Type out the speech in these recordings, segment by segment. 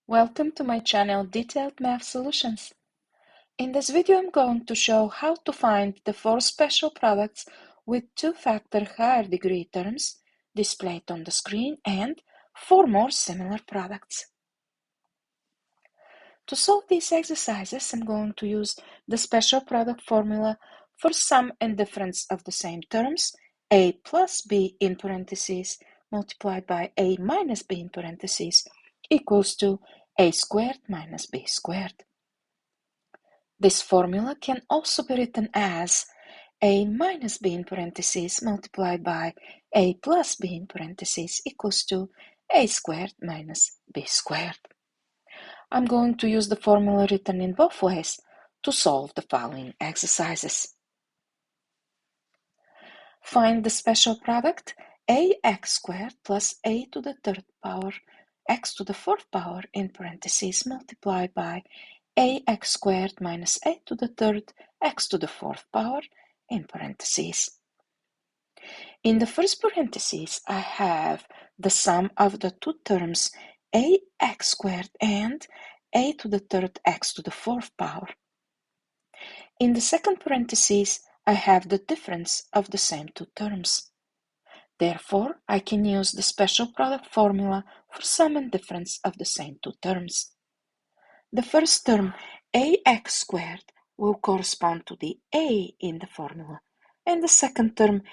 Welcome to my channel Detailed Math Solutions. In this video I'm going to show how to find the four special products with two-factor higher degree terms displayed on the screen and four more similar products. To solve these exercises I'm going to use the special product formula for sum and difference of the same terms, a plus b in parentheses multiplied by a minus b in parentheses equals to a squared minus b squared. This formula can also be written as a minus b in parentheses multiplied by a plus b in parentheses equals to a squared minus b squared. I'm going to use the formula written in both ways to solve the following exercises. Find the special product ax squared plus a to the third power x to the fourth power in parentheses multiplied by ax squared minus a to the third x to the fourth power in parentheses. In the first parentheses, I have the sum of the two terms ax squared and a to the third x to the fourth power. In the second parentheses, I have the difference of the same two terms. Therefore, I can use the special product formula for sum and difference of the same two terms. The first term, ax squared, will correspond to the a in the formula, and the second term,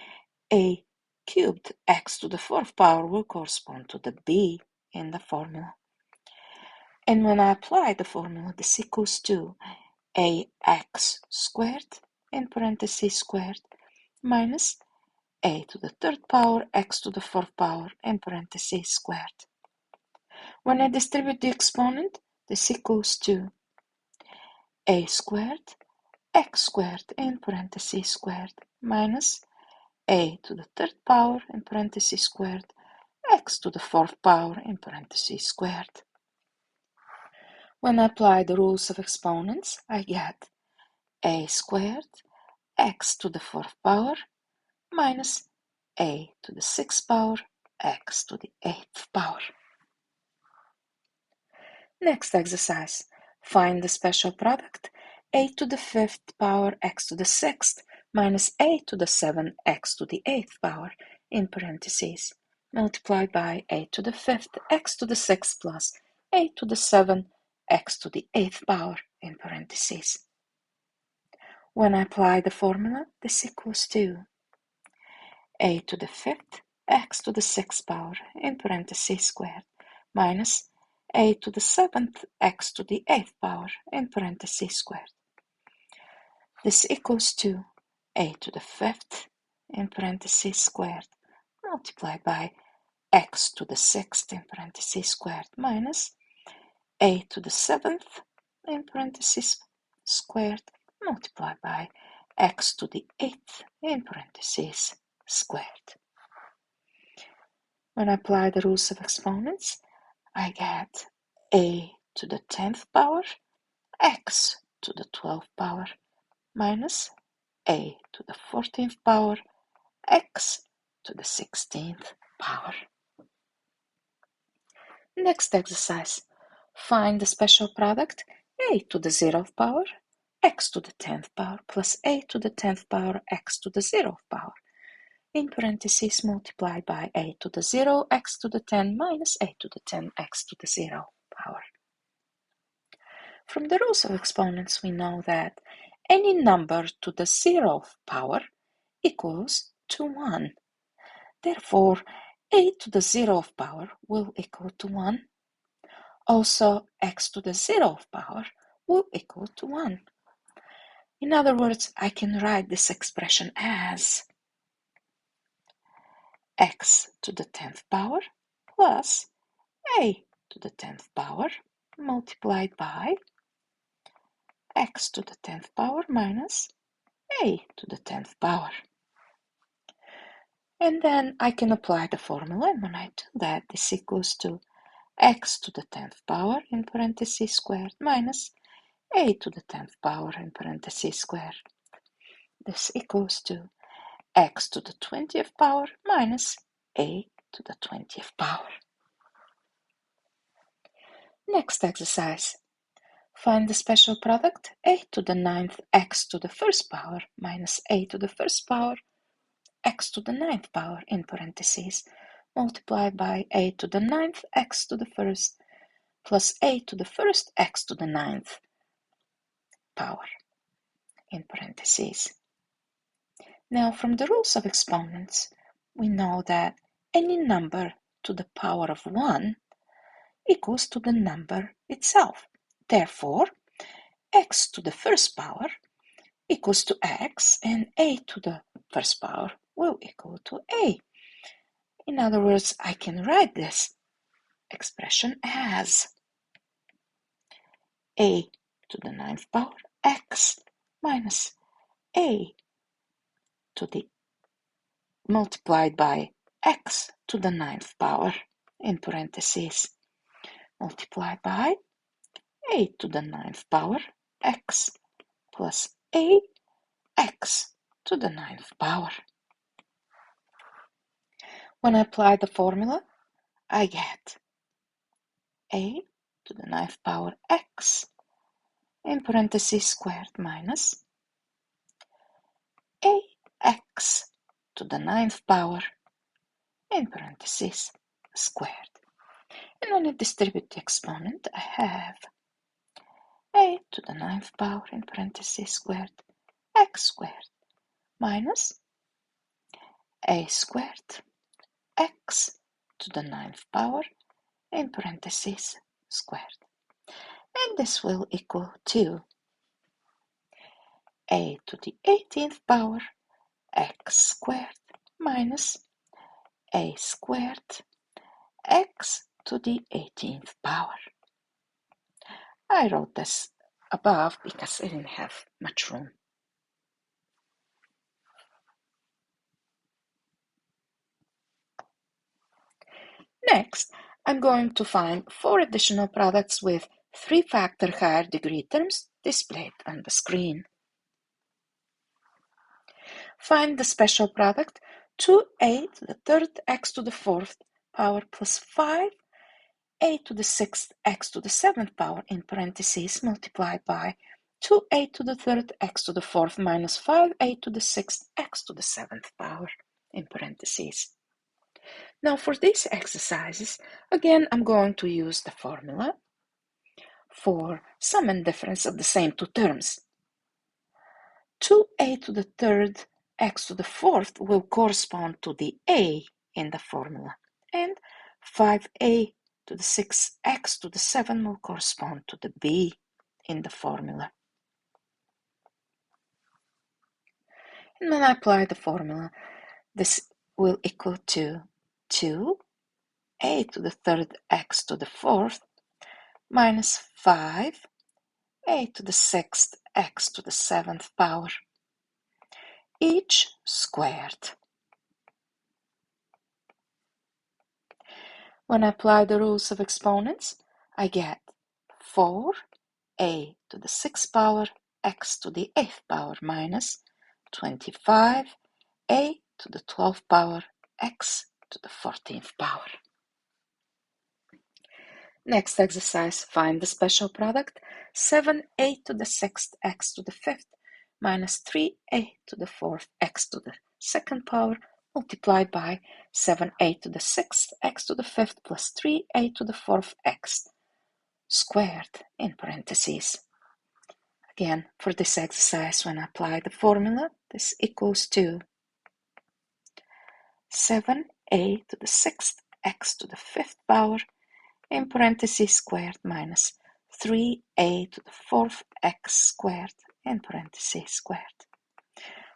a cubed x to the fourth power, will correspond to the b in the formula. And when I apply the formula, this equals to ax squared in parentheses squared minus a to the third power x to the fourth power in parentheses squared. When I distribute the exponent, this equals to a squared x squared in parentheses squared minus a to the third power in parentheses squared x to the fourth power in parentheses squared. When I apply the rules of exponents, I get a squared x to the fourth power minus a to the sixth power x to the eighth power. Next exercise. Find the special product a to the fifth power x to the sixth minus a to the seventh x to the eighth power in parentheses multiplied by a to the fifth x to the sixth plus a to the seventh x to the eighth power in parentheses. When I apply the formula, this equals to a to the fifth x to the sixth power in parentheses squared minus a to the seventh x to the eighth power in parentheses squared. This equals to a to the fifth in parentheses squared multiplied by x to the sixth in parentheses squared minus a to the seventh in parentheses squared multiplied by x to the eighth in parentheses squared. When I apply the rules of exponents, I get a to the 10th power x to the 12th power minus a to the 14th power x to the 16th power. Next exercise. Find the special product a to the 0th power x to the 10th power plus a to the 10th power x to the 0th power in parentheses multiplied by a to the 0 x to the 10 minus a to the 10 x to the 0 power. From the rules of exponents we know that any number to the 0th power equals to 1. Therefore, a to the 0th power will equal to 1. Also, x to the 0th power will equal to 1. In other words, I can write this expression as x to the 10th power plus a to the 10th power multiplied by x to the 10th power minus a to the 10th power. And then I can apply the formula, and when I do that, this equals to x to the 10th power in parentheses squared minus a to the 10th power in parentheses squared. This equals to x to the 20th power minus a to the 20th power. Next exercise. Find the special product a to the 9th x to the first power minus a to the first power x to the 9th power in parentheses multiplied by a to the 9th x to the first plus a to the first x to the 9th power in parentheses. Now, from the rules of exponents, we know that any number to the power of 1 equals to the number itself. Therefore, x to the first power equals to x, and a to the first power will equal to a. In other words, I can write this expression as a to the 9th power x minus a to the multiplied by x to the 9th power in parentheses multiplied by a to the 9th power x plus a x to the 9th power. When I apply the formula, I get a to the 9th power x in parentheses squared minus ax to the 9th power in parentheses squared. And when I distribute the exponent, I have a to the 9th power in parentheses squared x squared minus a squared x to the 9th power in parentheses squared. And this will equal to a to the 18th power x squared minus a squared x to the 18th power. I wrote this above because I didn't have much room. Next, I'm going to find 4 additional products with 3-factor higher degree terms displayed on the screen. Find the special product 2a to the 3rd x to the 4th power plus 5a to the 6th x to the 7th power in parentheses multiplied by 2a to the 3rd x to the 4th minus 5a to the 6th x to the 7th power in parentheses. Now for these exercises, again I'm going to use the formula for sum and difference of the same two terms. 2a to the 3rd x to the 4th will correspond to the a in the formula, and 5a to the 6th x to the 7 will correspond to the b in the formula. And when I apply the formula, this will equal to 2a to the 3rd x to the 4th minus 5a to the 6th x to the 7th power, each squared. When I apply the rules of exponents, I get 4a to the 6th power x to the 8th power minus 25a to the 12th power x to the 14th power. Next exercise, find the special product 7a to the 6th x to the 5th minus 3a to the 4th x to the 2nd power multiplied by 7a to the 6th x to the 5th plus 3a to the 4th x squared in parentheses. Again, for this exercise, when I apply the formula, this equals to 7a to the 6th x to the 5th power in parentheses squared minus 3a to the 4th x squared in parentheses squared.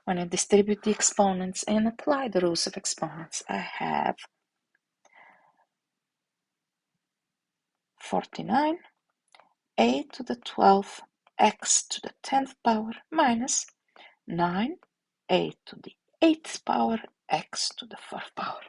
When I distribute the exponents and apply the rules of exponents, I have 49 a to the 12th x to the 10th power minus 9 a to the 8th power x to the 4th power.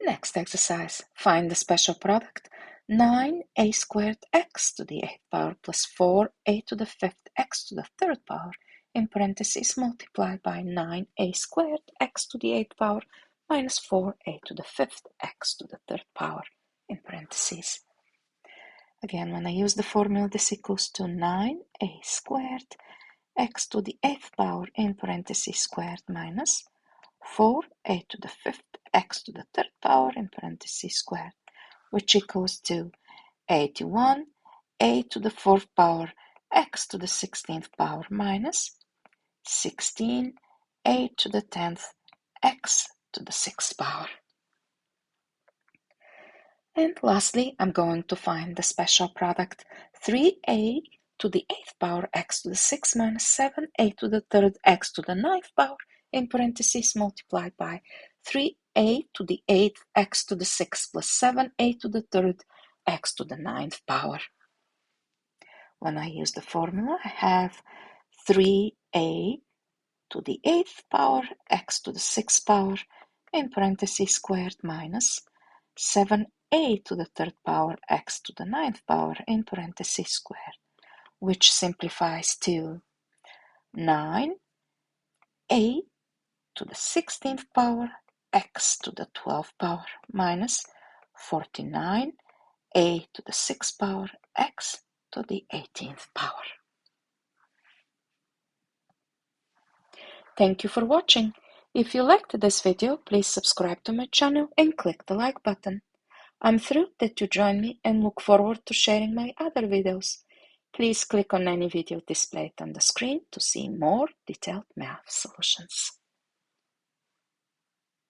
Next exercise, find the special product 9a squared x to the 8th power plus 4a to the 5th x to the 3rd power in parentheses multiplied by 9a squared x to the 8th power minus 4a to the 5th x to the 3rd power in parentheses. Again, when I use the formula, this equals to 9a squared x to the 8th power in parentheses squared minus 4a to the 5th x to the 3rd power in parentheses squared, which equals to 81 a to the 4th power x to the 16th power minus 16 a to the 10th x to the 6th power. And lastly, I'm going to find the special product 3a to the 8th power x to the 6th minus 7a to the 3rd x to the 9th power in parentheses multiplied by 3a to the 8th x to the 6th plus 7a to the 3rd x to the 9th power. When I use the formula, I have 3a to the 8th power x to the 6th power in parentheses squared minus 7a to the 3rd power x to the 9th power in parentheses squared, which simplifies to 9a to the 16th power x to the 12th power minus 49a to the 6th power x to the 18th power. Thank you for watching. If you liked this video, please subscribe to my channel and click the like button. I'm thrilled that you joined me and look forward to sharing my other videos. Please click on any video displayed on the screen to see more detailed math solutions.